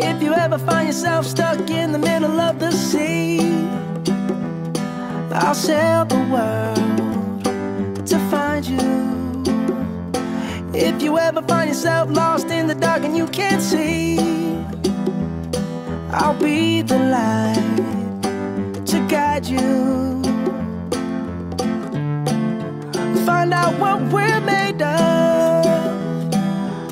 If you ever find yourself stuck in the middle of the sea, I'll sail the world to find you. If you ever find yourself lost in the dark and you can't see, I'll be the light to guide you. Find out what we're made of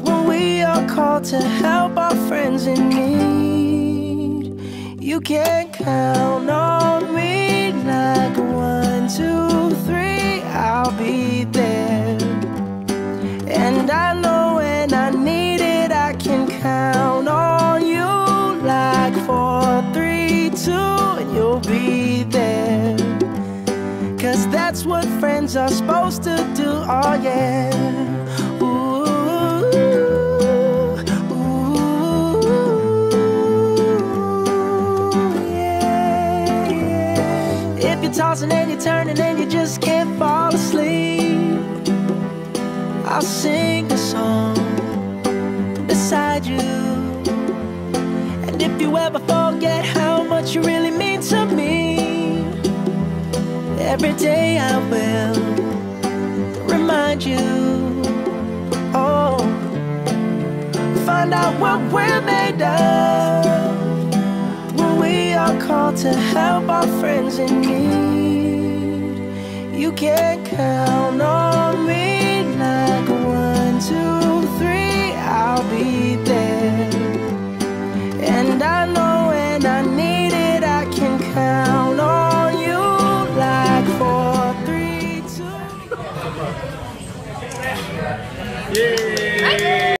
when we are called to help our friends in need. You can count on me like 1, 2, 3, I'll be there. And I know when I need it, I can count on you like 4, 3, 2, and you'll be there. 'Cause that's what friends are supposed to do, oh yeah. Ooh, ooh, yeah, yeah. If you're tossing and you're turning and you just can't fall asleep, I'll sing a song beside you. And if you ever forget how much you really mean to me, every day I will remind you. Oh, find out what we're made of when we are called to help our friends in need. You can count on me like 1, 2, 3, I'll be there. And I know when I need it, I can count on you like 4, 3, 2. Yeah.